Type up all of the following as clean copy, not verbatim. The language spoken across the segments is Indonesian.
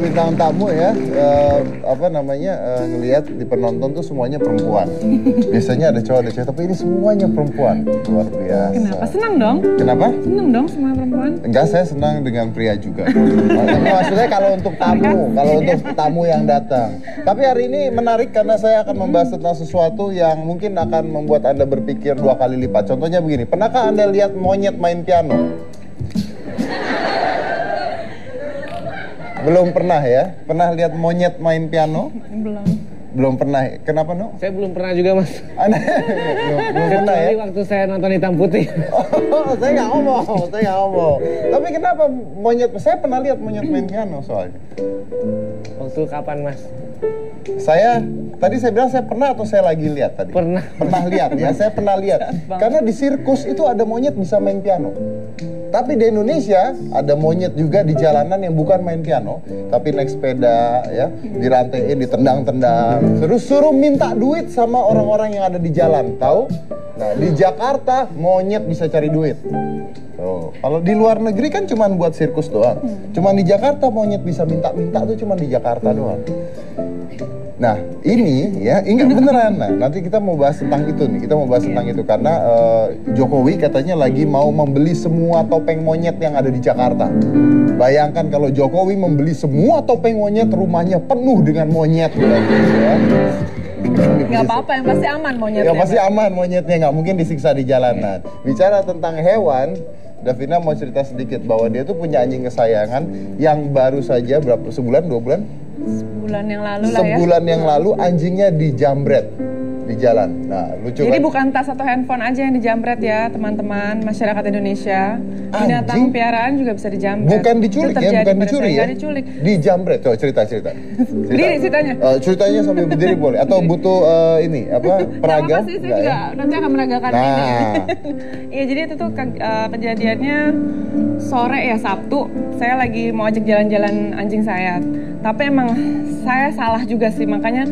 bintang tamu ya, ngelihat di penonton tuh semuanya perempuan. Biasanya ada cowok ada cewek, tapi ini semuanya perempuan. Luar biasa. Kenapa? Senang dong. Kenapa? Senang dong semua perempuan. Enggak, saya senang dengan pria juga. Maksudnya kalau untuk tamu yang datang. Tapi hari ini menarik karena saya akan membahas tentang sesuatu yang mungkin akan membuat Anda berpikir 2 kali lipat. Contohnya begini, pernahkah Anda lihat monyet main piano? Belum pernah ya? Pernah lihat monyet main piano? Belum pernah. Kenapa, No? Saya belum pernah juga, Mas. belum pernah ya? Waktu saya nonton Hitam Putih. Oh, saya nggak ngomong. Tapi kenapa monyet? Saya pernah lihat monyet main piano soalnya. Waktu kapan, Mas? Tadi saya bilang saya pernah atau saya lagi lihat tadi? Pernah lihat ya, saya pernah lihat. Karena di sirkus itu ada monyet bisa main piano. Tapi di Indonesia ada monyet juga di jalanan yang bukan main piano, tapi naik sepeda ya, dirantaiin, ditendang-tendang, terus suruh minta duit sama orang-orang yang ada di jalan, tahu? Nah, di Jakarta monyet bisa cari duit. Oh, kalau di luar negeri kan cuma buat sirkus doang. Cuman di Jakarta monyet bisa minta-minta tuh cuma di Jakarta doang. Nah, ini ya, ingat beneran. Nah, nanti kita mau bahas tentang itu nih. Kita mau bahas tentang itu karena Jokowi katanya lagi mau membeli semua topeng monyet yang ada di Jakarta. Bayangkan kalau Jokowi membeli semua topeng monyet, rumahnya penuh dengan monyet. Ya. Nggak apa-apa, yang pasti aman monyetnya. Ya pasti aman monyetnya, nggak mungkin disiksa di jalanan. Bicara tentang hewan, Davina mau cerita sedikit bahwa dia tuh punya anjing kesayangan yang baru saja sebulan, 2 bulan? Sebulan yang lalu lah ya. Sebulan yang lalu anjingnya dijambret di jalan. Nah, lucu. Jadi kan? bukan tas atau handphone aja yang dijambret ya, teman-teman masyarakat Indonesia. Binatang piaraan juga bisa dijambret. Bukan diculik ya, bukan dicuri ya. Diculik. Dijambret. Coba cerita. Berdiri ceritanya. Ceritanya sambil berdiri boleh atau butuh peraga? Apa sih, saya juga nanti akan meragakan ini. Iya, jadi itu tuh kejadiannya sore ya, Sabtu. Saya lagi mau ajak jalan-jalan anjing saya. Tapi emang saya salah juga sih, makanya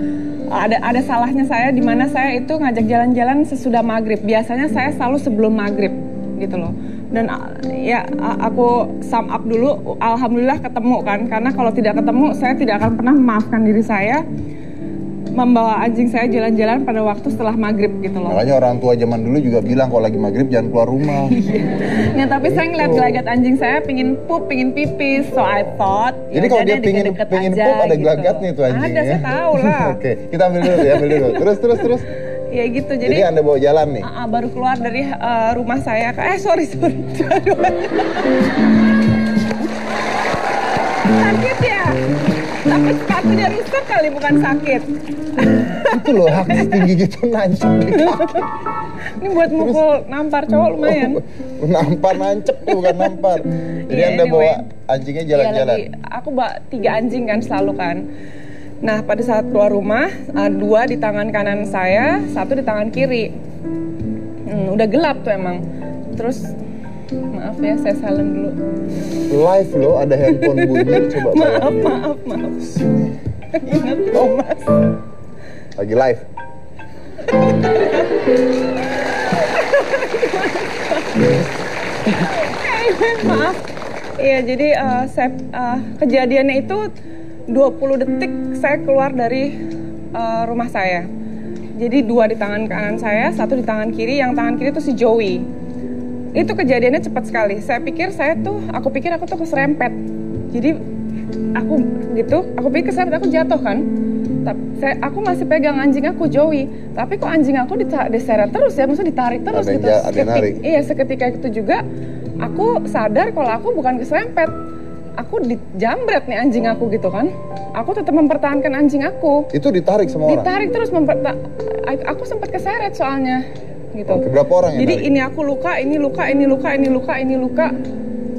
ada salahnya saya di mana saya itu ngajak jalan-jalan sesudah maghrib. Biasanya saya selalu sebelum maghrib gitu loh. Dan ya aku sum up dulu, alhamdulillah ketemu kan. Karena kalau tidak ketemu saya tidak akan pernah memaafkan diri saya membawa anjing saya jalan-jalan pada waktu setelah maghrib gitu loh. Makanya orang tua zaman dulu juga bilang kalau lagi maghrib jangan keluar rumah. Nah, tapi saya ngeliat gelagat anjing saya pingin pup, pingin pipis, so I thought. Jadi kalau dia pingin pup ada gelagatnya tuh anjingnya. Ada, saya tahu lah. Oke, kita ambil dulu. Terus. Ya gitu, jadi Anda bawa jalan nih? Baru keluar dari rumah saya. Sorry. Sakit ya? Tapi sepatunya rusak kali, bukan sakit. Itu loh, hak tinggi gitu nancep di kaki. Ini buat mukul nampar cowok lumayan. Nampar nancep tuh, bukan nampar. Jadi Anda bawa anjingnya jalan-jalan? Iya, aku bawa 3 anjing kan selalu kan. Nah, pada saat keluar rumah, 2 di tangan kanan saya, 1 di tangan kiri. Udah gelap tuh emang. Terus maaf ya, saya silent dulu. Live loh, ada handphone bunyi. Coba maaf. Ingat loh, Mas. Lagi live. Maaf. Iya, jadi kejadiannya itu 20 detik saya keluar dari rumah saya. Jadi 2 di tangan kanan saya, 1 di tangan kiri. Yang tangan kiri itu si Joey. Itu kejadiannya cepat sekali. Aku pikir aku tuh keserempet. Jadi aku pikir keserempet, aku jatuh kan. Aku masih pegang anjing aku Joey, tapi kok anjing aku diseret terus ya, maksudnya ditarik terus gitu. Seketika itu juga aku sadar kalau aku bukan keserempet. Aku dijambret nih anjing aku gitu kan. Aku tetap mempertahankan anjing aku. Itu ditarik sama orang? Ditarik terus, aku sempat keseret soalnya gitu. Oke, berapa orang yang Jadi narik? ini aku luka, ini luka.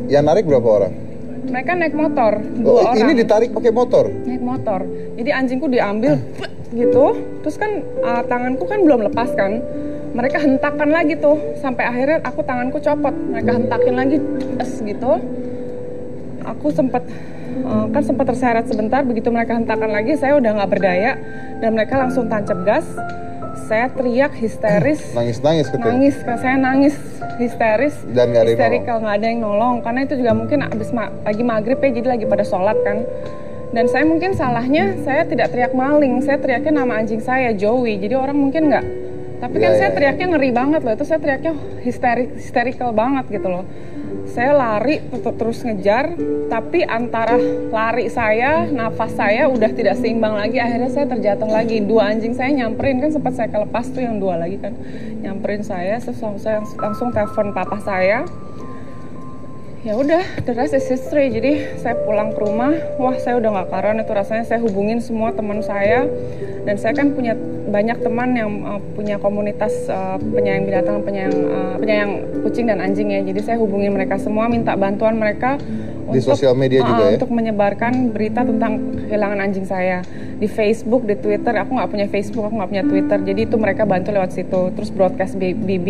Yang narik berapa orang? Mereka naik motor, 2 orang. Ini ditarik pakai motor? Naik motor. Jadi anjingku diambil gitu. Terus kan tanganku kan belum lepas kan. Mereka hentakan lagi tuh sampai akhirnya tanganku copot. Mereka hentakin lagi gitu. Aku sempat terseret sebentar. Begitu mereka hentakan lagi, saya udah nggak berdaya dan mereka langsung tancap gas. Saya teriak histeris. Saya nangis histeris. Dan nggak ada yang nggak ada yang nolong. Karena itu juga mungkin abis lagi maghrib ya, jadi lagi pada sholat kan. Dan saya mungkin salahnya, saya tidak teriak maling, saya teriaknya nama anjing saya, Joey. Jadi orang mungkin nggak. Tapi kan saya teriaknya ngeri banget loh, itu saya teriaknya hysterical banget gitu loh. Saya lari terus ngejar, tapi antara lari saya, nafas saya udah tidak seimbang lagi. Akhirnya saya terjatuh lagi. 2 anjing saya nyamperin, kan sempat saya kelepas tuh yang 2 lagi kan. Nyamperin saya, saya langsung telepon papa saya. Ya udah, the rest is history. Jadi saya pulang ke rumah, wah saya udah gak karuan itu rasanya. Saya hubungin semua teman saya, dan saya kan punya banyak teman yang punya komunitas penyayang binatang, penyayang kucing dan anjing ya. Jadi saya hubungin mereka semua, minta bantuan mereka di sosial media juga ya, untuk menyebarkan berita tentang kehilangan anjing saya di Facebook, di Twitter. Aku nggak punya Facebook, aku nggak punya Twitter, jadi itu mereka bantu lewat situ. Terus broadcast BB.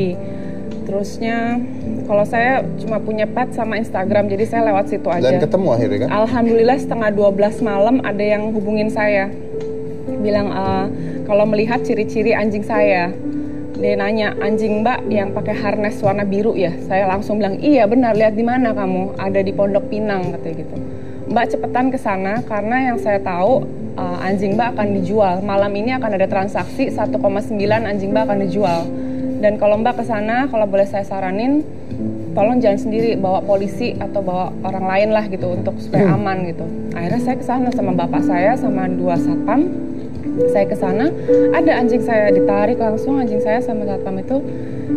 Terusnya kalau saya cuma punya pet sama Instagram, jadi saya lewat situ aja. Dan ketemu akhirnya kan? Alhamdulillah setengah 12 malam ada yang hubungin saya, bilang kalau melihat ciri-ciri anjing saya. Dia nanya, anjing Mbak yang pakai harness warna biru ya? Saya langsung bilang, iya benar, lihat di mana kamu? Ada di Pondok Pinang, katanya gitu. Mbak cepetan ke sana karena yang saya tahu anjing Mbak akan dijual. Malam ini akan ada transaksi 1,9 anjing Mbak akan dijual. Dan kalau Mbak ke sana, kalau boleh saya saranin, tolong jangan sendiri, bawa polisi atau bawa orang lain lah gitu untuk supaya aman gitu. Akhirnya saya ke sana sama bapak saya sama 2 satpam. Saya ke sana, ada anjing saya, ditarik langsung anjing saya sama satpam itu.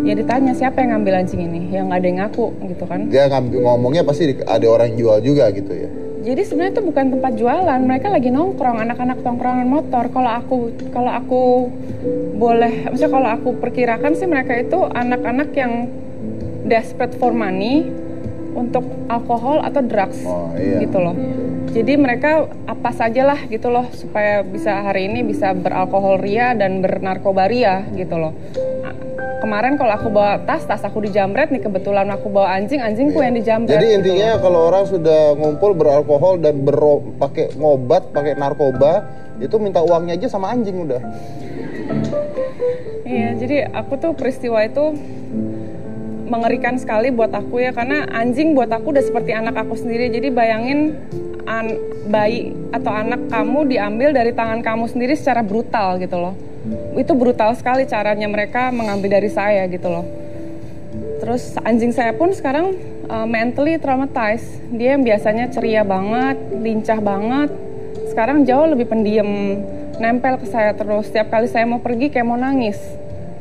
Ya ditanya siapa yang ngambil anjing ini, yang nggak ada yang ngaku gitu kan. Dia ngomongnya pasti ada orang jual juga gitu ya. Jadi sebenarnya itu bukan tempat jualan, mereka lagi nongkrong, anak-anak tongkrongan motor. Kalau aku boleh, maksudnya kalau aku perkirakan sih mereka itu anak-anak yang desperate for money untuk alkohol atau drugs, gitu loh. Jadi mereka apa sajalah gitu loh supaya bisa hari ini bisa beralkohol ria dan bernarkoba ria gitu loh. Kemarin kalau aku bawa tas aku dijamret nih, kebetulan aku bawa anjingku yang dijamret. Jadi intinya gitu. Kalau orang sudah ngumpul beralkohol dan pakai ngobat, pakai narkoba, itu minta uangnya aja sama anjing udah. Iya, jadi aku tuh peristiwa itu mengerikan sekali buat aku ya, karena anjing buat aku udah seperti anak aku sendiri. Jadi bayangin bayi atau anak kamu diambil dari tangan kamu sendiri secara brutal gitu loh. Itu brutal sekali caranya mereka mengambil dari saya gitu loh. Terus anjing saya pun sekarang mentally traumatized. Dia yang biasanya ceria banget, lincah banget, sekarang jauh lebih pendiam, nempel ke saya terus. Setiap kali saya mau pergi kayak mau nangis,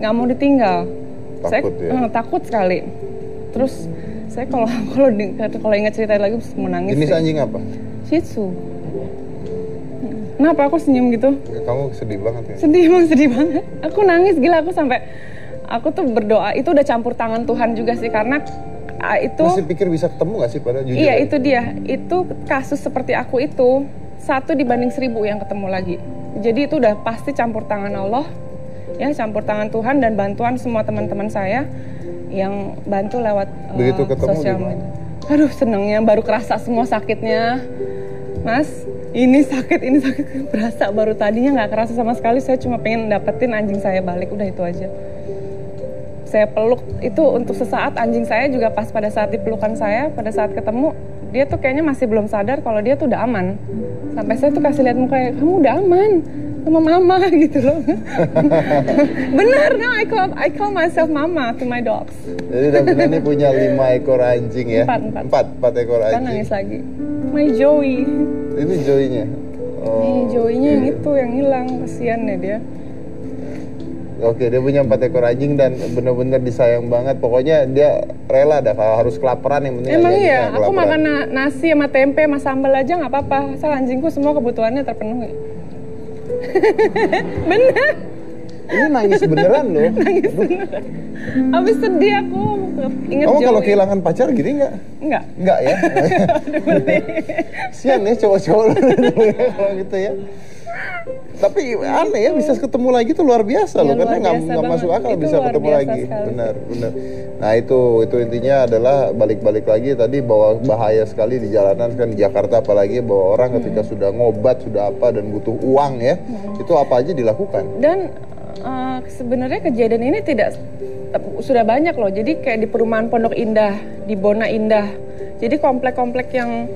nggak mau ditinggal. Takut saya takut sekali. Terus saya kalau ingat cerita lagi mau nangis. Jenis anjing apa? Shih Tzu. Kenapa aku senyum gitu? Kamu sedih banget ya? Sedih banget. Aku nangis gila, aku tuh berdoa, itu udah campur tangan Tuhan juga sih, karena itu... Masih pikir bisa ketemu gak sih pada jujur? Iya, itu dia. Itu kasus seperti aku itu 1 dibanding 1000 yang ketemu lagi. Jadi itu udah pasti campur tangan Allah, ya, campur tangan Tuhan dan bantuan semua teman-teman saya yang bantu lewat begitu ketemu sosial media. Aduh, senengnya baru kerasa semua sakitnya. Mas, ini sakit berasa baru, tadinya nggak kerasa sama sekali. Saya cuma pengen dapetin anjing saya balik, udah itu aja. Saya peluk itu untuk sesaat, anjing saya juga pas pada saat dipelukan saya, pada saat ketemu, dia tuh kayaknya masih belum sadar kalau dia tuh udah aman. Sampai saya tuh kasih lihat mukanya, kamu udah aman sama mama gitu loh. Bener, no, I call myself mama to my dogs. Jadi Davina ini punya 5 ekor anjing ya? 4 ekor anjing. Kan nangis lagi. My Joey. Ini Joey-nya? Oh, ini Joey-nya yang itu, yang hilang, kasihan ya dia. Oke, dia punya 4 ekor anjing dan benar-benar disayang banget. Pokoknya dia rela dah kalau harus kelaparan, yang penting emang iya, aku makan nasi sama tempe sama sambal aja nggak apa-apa. Asal anjingku semua kebutuhannya terpenuhi. Bener. Ini nangis beneran loh. Nangis beneran. Abis sedih aku inget Kamu Joey. kalau kehilangan pacar gini nggak? Nggak ya? Sian ya cowok-cowok kalau gitu ya. Tapi aneh ya, bisa ketemu lagi tuh luar biasa loh, karena nggak masuk akal itu bisa ketemu lagi. Benar. Nah itu intinya adalah balik lagi tadi bahwa bahaya sekali di jalanan kan, di Jakarta apalagi, bahwa orang ketika sudah ngobat sudah apa dan butuh uang ya, itu apa aja dilakukan. Dan sebenarnya kejadian ini sudah banyak loh. Jadi kayak di perumahan Pondok Indah, di Bona Indah. Jadi komplek-komplek yang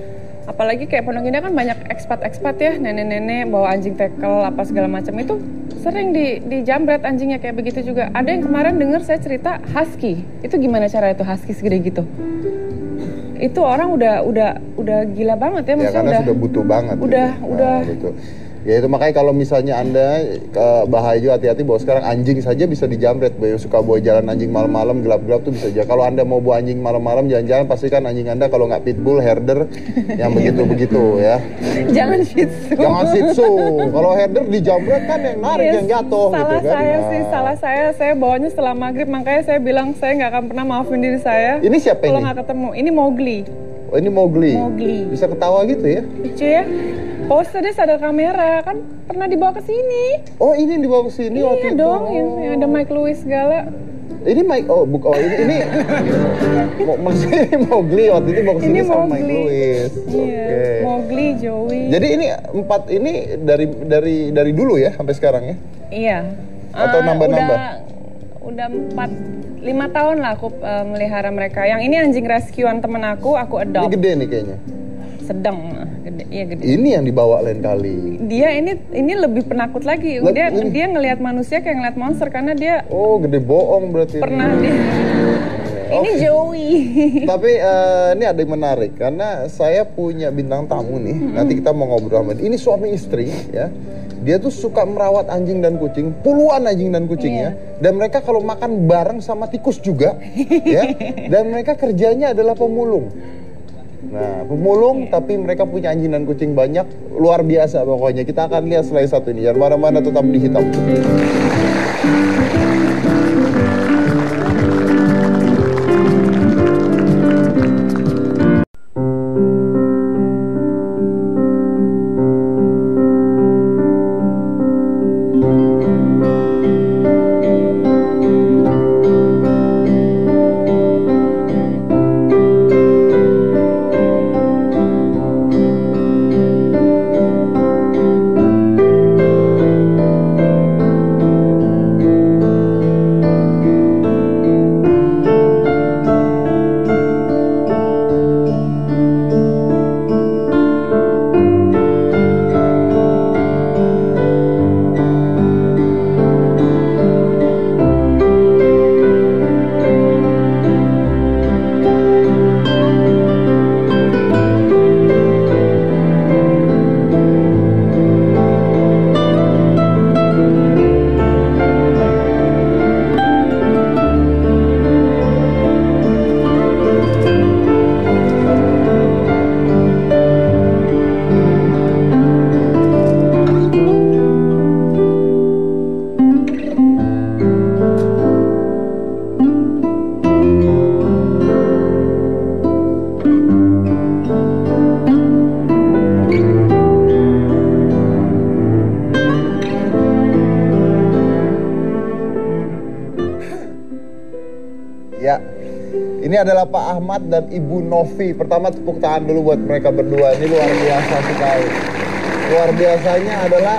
Apalagi kayak Pondok Indah kan banyak ekspat ya, nenek-nenek bawa anjing tekel apa segala macam itu sering dijambret anjingnya kayak begitu juga. Ada yang kemarin dengar saya cerita husky. Itu gimana cara itu husky segede gitu? Itu orang udah gila banget ya, maksudnya karena sudah butuh banget. Udah. Gitu. Ya itu makanya kalau misalnya Anda bahaya juga, hati-hati bahwa sekarang anjing saja bisa dijamret. Suka bawa jalan anjing malam-malam gelap-gelap tuh bisa aja. Kalau Anda mau bawa anjing malam-malam jalan-jalan, pastikan anjing Anda kalau nggak pitbull, herder yang begitu-begitu ya. Jangan shih tzu. Jangan shih tzu. Kalau herder dijamret kan yang narik yang jatuh gitu kan. Salah saya bawanya setelah maghrib, makanya saya bilang saya nggak akan pernah maafin diri saya. Ini siapa kalau ini? Kalau nggak ketemu, ini Mowgli. Oh ini Mowgli. Bisa ketawa gitu ya? Lucu ya. Poster dia sadar kamera, kan pernah dibawa ke sini. Oh ini yang dibawa ke sini waktu itu? Iya dong, yang ada Mike Lewis segala. Ini Mike, ini maksudnya ini Mowgli waktu itu bawa ke sini sama Mike Lewis. Iya, okay. Mowgli, Joey. Jadi ini 4 ini dari dulu ya sampai sekarang ya? Iya. Atau nambah-nambah? Udah 5 tahun lah aku melihara mereka. Yang ini anjing rescuean temen aku adopt. Ini gede nih kayaknya. Sedang, gede. Ini yang dibawa lain kali. Dia ini lebih penakut lagi. Dia ngelihat manusia kayak ngelihat monster karena dia. Oh, gede bohong berarti. Pernah dia. Ini Joey. Tapi ini ada yang menarik karena saya punya bintang tamu nih. Nanti kita mau ngobrol sama dia. Ini suami istri ya. Dia tuh suka merawat anjing dan kucing, puluhan anjing dan kucing ya. Dan mereka kalau makan bareng sama tikus juga ya. Dan mereka kerjanya adalah pemulung. Nah, pemulung tapi mereka punya anjing dan kucing banyak, luar biasa pokoknya. Kita akan lihat setelah satu ini. Jangan mana-mana, tetap di Hitam Putih. Ya, ini adalah Pak Ahmad dan Ibu Novi. Pertama tepuk tangan dulu buat mereka berdua. Ini luar biasa sekali. Luar biasanya adalah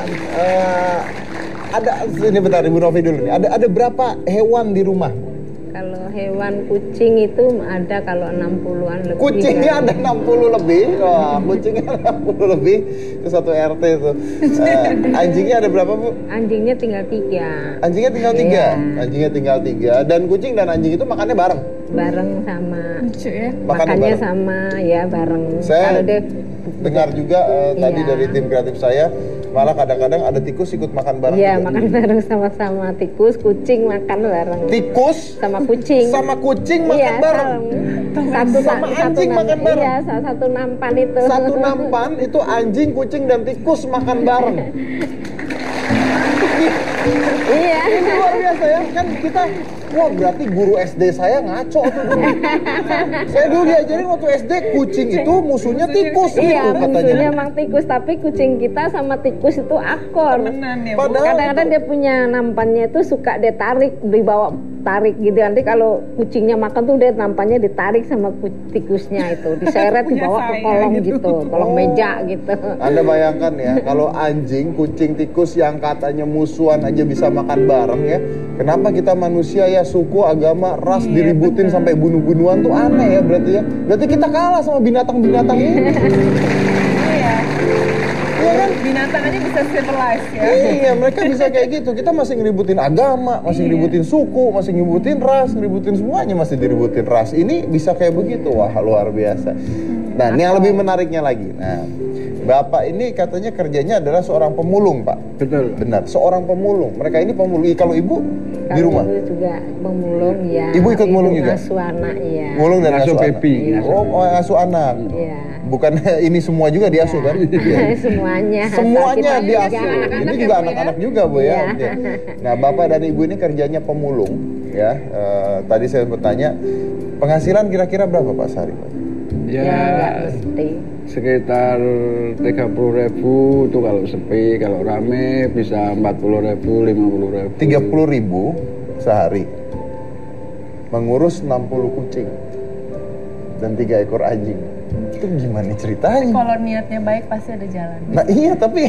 ini bentar Ibu Novi dulu nih. Ada berapa hewan di rumah? Kalau hewan kucing itu ada kalau 60-an lebih. Kucingnya ada 60 lebih. Wah, kucingnya ada 60 lebih. Itu satu RT itu. Anjingnya ada berapa, Bu? Anjingnya tinggal 3. Anjingnya tinggal 3. Iya. Anjingnya tinggal 3 dan kucing dan anjing itu makannya bareng. Bareng sama. Lucu ya. Makannya bareng. Sama ya bareng. Saya kalau dia dengar juga tadi dari tim kreatif saya, malah kadang-kadang ada tikus ikut makan bareng. Iya, makan bareng sama-sama. Tikus, kucing makan bareng. Tikus sama kucing. Sama kucing makan bareng. Sama anjing makan bareng. Iya, satu nampan itu. Satu nampan itu anjing, kucing dan tikus makan bareng. Iya. Ini luar biasa ya. Kan kita, wah berarti guru SD saya ngaco tuh dulu. Saya dulu diajarin waktu SD kucing itu musuhnya tikus. Iya, gitu, musuhnya emang tikus. Tapi kucing kita sama tikus itu akor. Ya, kadang-kadang dia punya nampannya itu suka dia tarik, dibawa tarik gitu. Nanti kalau kucingnya makan tuh dia nampannya ditarik sama tikusnya itu, diseret dibawa ke kolong gitu, kolong meja gitu. Anda bayangkan ya, kalau anjing, kucing, tikus yang katanya musuhan aja bisa makan bareng ya. Kenapa kita manusia ya suku, agama, ras diributin sampai bunuh-bunuhan tuh aneh ya berarti ya. Berarti kita kalah sama binatang-binatang ini. Iya. Iya kan? Binatang aja bisa civilized ya. Iya, mereka bisa kayak gitu. Kita masih ngeributin agama, masih ngeributin suku, masih ngeributin ras, ngeributin semuanya masih diributin ras. Ini bisa kayak begitu, wah luar biasa. Nah, ini yang lebih menariknya lagi. Nah, Bapak ini katanya kerjanya adalah seorang pemulung, Pak. Betul. Benar, seorang pemulung. Mereka ini pemulung. Kalau Ibu di rumah? Ibu juga memulung ya. Ibu ikut mulung juga? Ngasuh anak ya. Mulung dan Ngasuh ngasuh anak. baby. Oh, ngasuh anak. Iya. Bukan ini semua juga diasuh kan? Iya. Semuanya. Semuanya Kita diasuh. juga anak-anak Ini ya, juga Bu, anak-anak juga, Bu ya. Iya. Oke. Nah, Bapak dan Ibu ini kerjanya pemulung ya. Tadi saya bertanya, penghasilan kira-kira berapa Pak sehari, Pak? Ya, nggak mesti. sekitar 30.000 itu kalau sepi, kalau rame bisa 40.000, 50.000. 30.000 sehari. Mengurus 60 kucing dan 3 ekor anjing. Itu gimana ceritanya? Kalau niatnya baik pasti ada jalan. Nah iya, tapi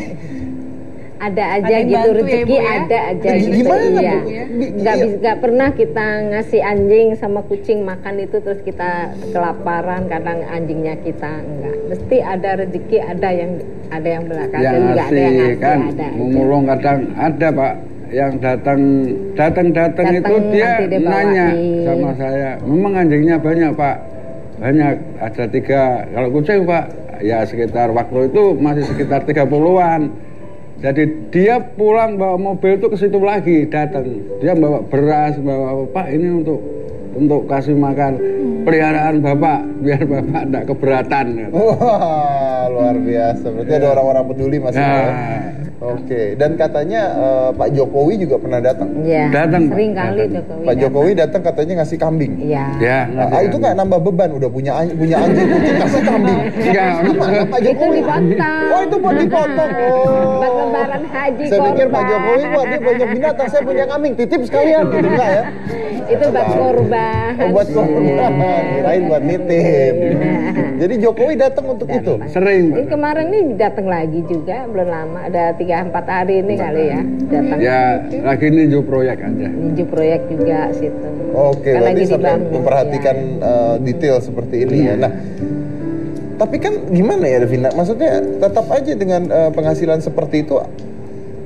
Ada aja Ada yang gitu bantu ya, rezeki Ibu, ya? ada aja Nah, gitu. gimana, Iya. Bu? Nggak pernah kita ngasih anjing sama kucing makan itu terus kita kelaparan, kadang anjingnya kita enggak. Mesti ada rezeki, ada yang belakang Yang juga ada yang ngasih ngasih kan, ada. memulung kadang ada Pak yang datang itu dia nanti dia nanya bawain. sama saya, memang anjingnya banyak Pak, banyak ada 3, kalau kucing Pak ya sekitar waktu itu masih sekitar 30-an. Jadi dia pulang bawa mobil itu ke situ lagi datang, dia bawa beras, bawa apa, Pak ini untuk kasih makan peliharaan Bapak biar Bapak tidak keberatan. wah luar biasa. Berarti ada orang-orang peduli masih. Nah. Oke. Dan katanya Pak Jokowi juga pernah datang. Iya. Datang, Pak. Sering kali Datang. Jokowi. Pak Jokowi datang katanya ngasih kambing. Iya. Ya, Nah, itu nggak nambah beban, udah punya anjing kucing kasih kambing. Enggak. Gimana Pak Itu Jokowi? dipotong. Oh itu buat dipotong. Buat Oh. lebaran haji Saya pikir Pak korban. Jokowi, wah dia banyak binatang, saya punya kambing, titip sekalian gitu enggak ya? Itu buat korban. Oh, buat korban, kirain buat nitip. Jadi Jokowi datang untuk itu. Sering Pak. Ini kemarin nih datang lagi juga, belum lama, ada 3-4 hari ini kali ya datang. Ya lagi ninju proyek aja. Ninju proyek juga situ. Oke, Kan berarti lagi sampai dibangun, memperhatikan detail seperti ini ya. Nah, tapi kan gimana ya Devina? Maksudnya tetap aja dengan penghasilan seperti itu,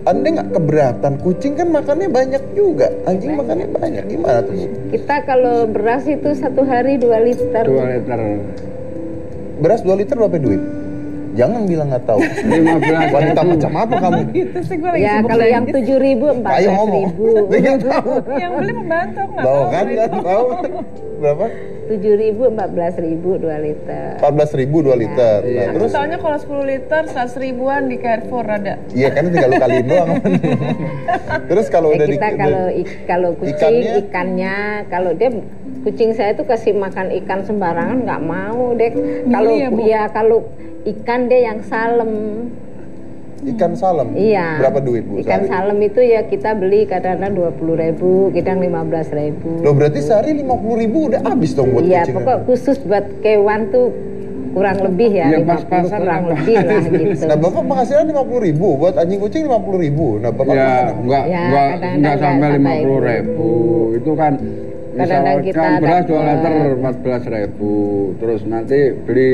Anda nggak keberatan? Kucing kan makannya banyak juga, anjing makannya banyak. Gimana tuh, Bu? Kita kalau beras itu 1 hari 2 liter. 2 liter. Beras 2 liter berapa duit? Jangan bilang nggak tahu. 15. Wanita macam apa kamu? Gitu sih gue lagi Ya sibuk kalau yang belanja. 7.000 Ayo ngomong. 14.000. Dia tahu. Yang beli pembantu aku nggak Tahu tahu. kan? itu. Kan tahu. Berapa? 7.000 14.000 2 liter. 14.000 2 liter. Nah, Iya. terus Soalnya kalau 10 liter 100 ribuan di Carrefour ada. iya kan tinggal lu kaliin doang. Terus kalau udah Kita kalau kucing ikannya? ikannya kalau dia kucing saya tuh kasih makan ikan sembarangan nggak mau deh. Kalau ya, Bu? ya kalau ikan dia yang salem. ikan salem. Iya. Berapa duit, Bu? Ikan sehari? salem itu ya kita beli kadang-kadang 20.000, kadang 15.000. Loh berarti sehari 50.000 udah habis dong buat Iya, kucing. pokok khusus buat kewan tuh kurang lebih ya, Ya, 50 pas-pasan kurang lah. lebih lah gitu. Nah bapak penghasilan 50.000 buat anjing kucing 50.000. Nah bapak Ya gimana? enggak Ya, enggak kadang-kadang sampai nggak sampai 50.000. Itu kan Kadang-kadang kita misalkan beras 2 dapat. liter 14.000. Terus nanti beli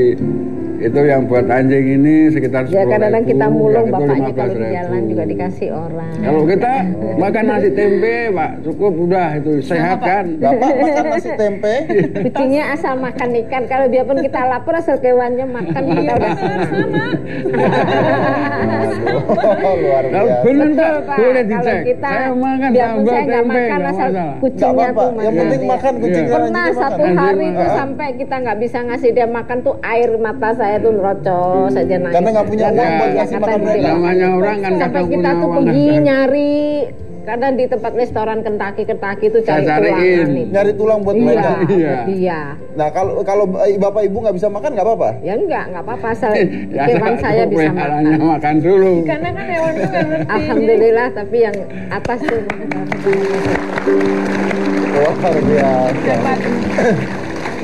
itu yang buat anjing ini sekitar 10.000. Ya kadang-kadang kita mulung yang itu bapaknya kalau di 15.000. jalan juga dikasih orang. Kalau kita makan nasi tempe, Pak, cukup udah itu sehat kan. Bapak makan nasi tempe. Kucingnya asal makan ikan, kalau biarpun kita lapar asal kewannya makan kita udah senang. Aduh, luar Kalau biasa. bener Pak, Pak, boleh kalau dicek. kita Saya makan biarpun sambal saya nggak tempe, makan nggak asal masalah. Nggak kucingnya apa-apa, tuh yang makan. penting makan kucing Iya. dan Pernah anjingnya satu makan. hari itu Ah. sampai kita nggak bisa ngasih dia makan tuh air mata saya tuh nerocos saja nangis. Karena nggak punya uang buat Ya, ngasih kata makan dia. mereka. Namanya orang kan Sampai kadang kita punya tuh uang. pergi nyari, kadang di tempat restoran Kentucky itu cari Saya cariin. tulangan itu. Nyari tulang buat Iya, mereka. Iya. buat dia. Nah kalau bapak ibu nggak bisa makan nggak apa-apa. Ya nggak apa-apa asal Ya, kewan saya bisa peliharannya makan. makan dulu. Karena kan hewan itu nggak ngerti. Alhamdulillah, tapi yang atas tuh Luar biasa.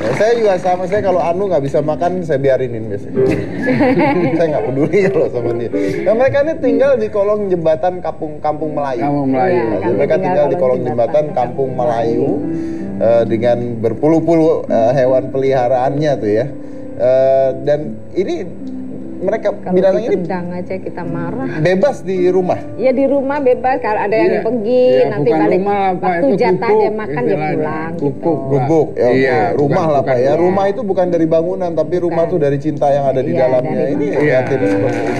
Ya, saya juga sama, saya kalau Anu nggak bisa makan, saya biarinin biasanya. Saya nggak peduli kalau sama dia. Nah, mereka ini tinggal di kolong jembatan Kampung Melayu. Kampung Melayu. Iya, Jadi mereka tinggal di kolong jembatan Kampung Melayu dengan berpuluh-puluh hewan peliharaannya tuh ya. Dan ini mereka Kalau binatang ini ditendang aja kita marah. bebas di rumah. Ya di rumah bebas, kalau ada yang Iya. pergi Iya, nanti bukan balik rumah lah, Pak. waktu Itu jatah gubuk dia makan dia istilahnya. pulang Gubuk, gitu. Pak. Gubuk, ya, oke. Iya, Rumah bukan- lah Pak ya. bukan. Rumah itu bukan dari bangunan, tapi rumah Bukan. tuh dari cinta yang ada di Iya, dalamnya. dari Ini Iya. hati-hati seperti itu.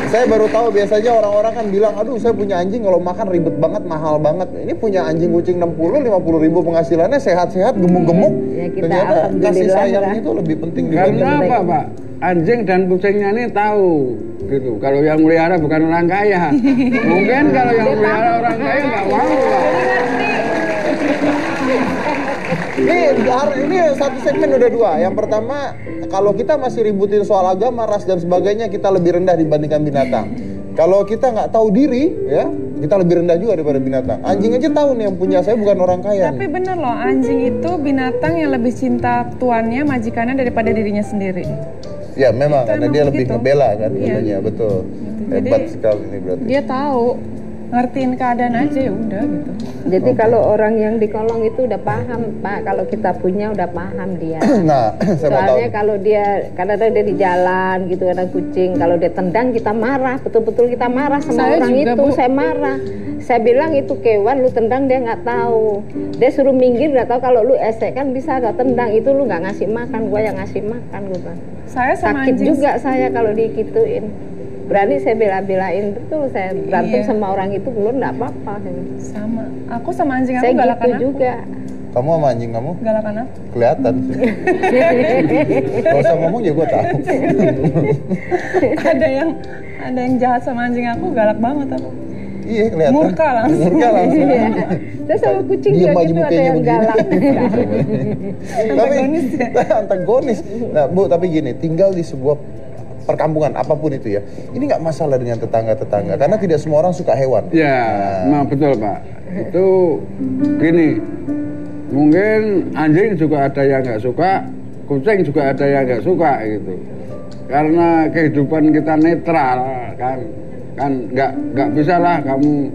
Saya baru tahu biasanya orang-orang kan bilang, aduh saya punya anjing kalau makan ribet banget, mahal banget. Ini punya anjing kucing 60-50 ribu penghasilannya, sehat-sehat, gemuk-gemuk. Ya, kita Ternyata kasih alhamdulillah sayang lah. itu lebih penting dibanding Karena apa, Pak? Anjing dan kucingnya ini tahu gitu. Kalau yang melihara bukan orang kaya. Mungkin kalau yang melihara orang kaya nggak mau, Pak. Ini satu segmen udah dua. Yang pertama, kalau kita masih ributin soal agama, ras dan sebagainya, kita lebih rendah dibandingkan binatang. Kalau kita nggak tahu diri, ya kita lebih rendah juga daripada binatang. Anjing aja tahu nih yang punya saya bukan orang kaya. Tapi bener loh, anjing itu binatang yang lebih cinta tuannya, majikannya daripada dirinya sendiri. Ya memang, Itu karena emang dia lebih begitu. ngebela kan, Iya. katanya betul. Jadi, Hebat sekali ini berarti. Dia tahu, ngertiin keadaan aja ya udah gitu. Jadi kalau orang yang di kolong itu udah paham Pak, kalau kita punya udah paham dia. Nah, saya mau tahu. Soalnya kalau dia kadang-kadang dia di jalan gitu ada kucing, kalau dia tendang kita marah, betul-betul kita marah sama Saya orang juga, itu, Bu. saya marah. Saya bilang itu kewan lu tendang dia nggak tahu, dia suruh minggir nggak tahu, kalau lu esek kan bisa gak tendang, itu lu nggak ngasih makan, gua yang ngasih makan gua Bang. Saya sama Sakit anjing juga saya kalau digituin. Berani saya bela-belain, betul saya berantem Iya. sama orang itu belum nggak apa-apa. sama. Aku sama anjing aku Saya galakan gitu aku. juga. Kamu sama anjing kamu Galakan aku. kelihatan sih. Kalau usah ngomong ya gue tahu. ada yang jahat sama anjing aku, galak banget aku. Iya kelihatan. Murka langsung. Murka langsung. Iya. Saya sama kucing Diem juga aja gitu, ada mukanya yang begini. galak. Tapi Antagonis ya? antagonis. Nah Bu, tapi gini, tinggal di sebuah perkampungan apapun itu ya, ini nggak masalah dengan tetangga-tetangga karena tidak semua orang suka hewan. Ya, memang betul, Pak. Itu gini, mungkin anjing juga ada yang nggak suka, kucing juga ada yang nggak suka gitu. Karena kehidupan kita netral kan nggak bisa lah kamu,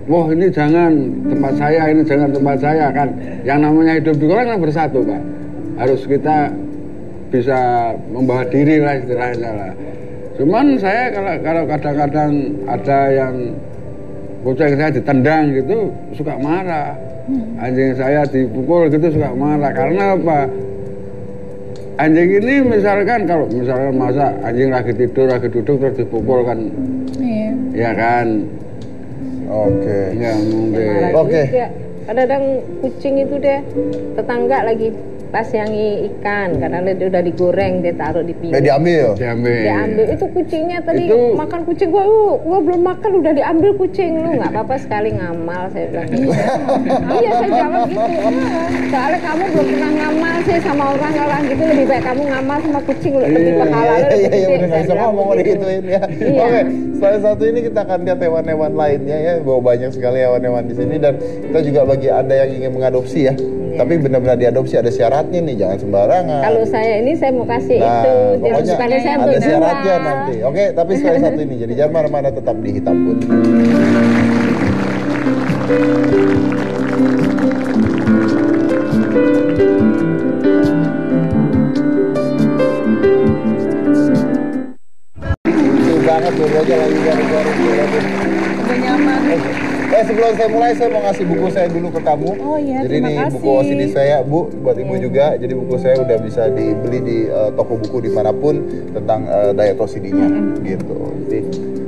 wah ini jangan tempat saya, ini jangan tempat saya kan. Yang namanya hidup di kota kan bersatu, Pak. Harus kita bisa membawa diri lah istilahnya lah. Cuman saya kalau kadang-kadang ada yang kucing saya ditendang gitu suka marah, anjing saya dipukul gitu suka marah. Karena apa? Anjing ini misalkan kalau misalkan masa anjing lagi tidur lagi duduk terus dipukul kan, Iya. ya kan? Oke. Ya mungkin. Marah Oke. juga. Kadang-kadang kucing itu deh tetangga lagi pas yang ikan karena dia udah digoreng dia taruh di piring. Diambil. Diambil itu kucingnya tadi Itu- makan kucing gua belum makan udah diambil kucing lu nggak apa-apa sekali ngamal saya bilang gitu. Iya saya jawab gitu. Soalnya kamu belum pernah ngamal sih sama orang gitu, lebih baik kamu ngamal sama kucing lebih pahalanya lebih Iya, gede. udah nggak Saya bisa bilang ngomong udah begitu. gituin ya. Iya. Oke, selain satu ini kita akan lihat hewan-hewan lainnya ya, bahwa banyak sekali hewan-hewan di sini dan kita juga bagi Anda yang ingin mengadopsi ya. Tapi benar-benar diadopsi ada syaratnya nih, jangan sembarangan. Kalau saya ini saya mau kasih Nah, itu pokoknya bukannya saya ada untuk syaratnya jual. nanti. Oke, tapi selain satu ini, jadi jangan mana-mana tetap di Hitam Putih. Lucu banget dulu aja lagi garu-garu. Udah nyaman. Sebelum saya mulai, saya mau ngasih buku saya dulu ke kamu. Oh iya, Jadi terima ini kasih. buku OCD saya, Bu, buat Ibu juga. Jadi buku saya udah bisa dibeli di toko buku dimanapun tentang diet OCD-nya, gitu. Jadi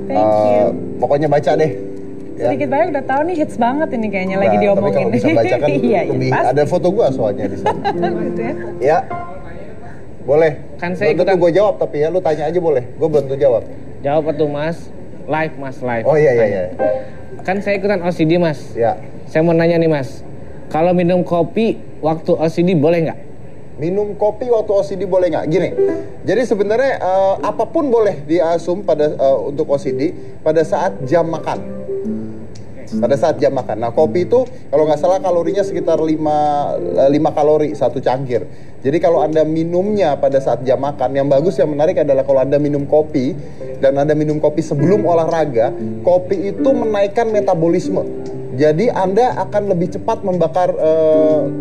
Thank you. pokoknya baca deh. Ya. Sedikit banyak udah tahu nih hits banget ini kayaknya lagi Nah, diomongin. Tapi kalau bisa baca kan Iya, lebih pasti. ada foto gua soalnya di sana. Gitu ya. Ya, boleh. Kan saya belum tentu ikutan- gue jawab tapi ya, lu tanya aja boleh. Gue belum tentu jawab. Jawab apa tuh mas? Live mas, live. Oh iya iya iya. Kan saya ikutan OCD mas. Ya. Saya mau nanya nih mas, kalau minum kopi waktu OCD boleh nggak? Minum kopi waktu OCD boleh nggak? Gini, jadi sebenarnya apapun boleh diasum pada untuk OCD pada saat jam makan. pada saat jam makan. Nah, kopi itu kalau nggak salah kalorinya sekitar 5 kalori satu cangkir. Jadi kalau Anda minumnya pada saat jam makan, yang bagus, yang menarik adalah kalau Anda minum kopi dan Anda minum kopi sebelum olahraga, kopi itu menaikkan metabolisme. Jadi Anda akan lebih cepat membakar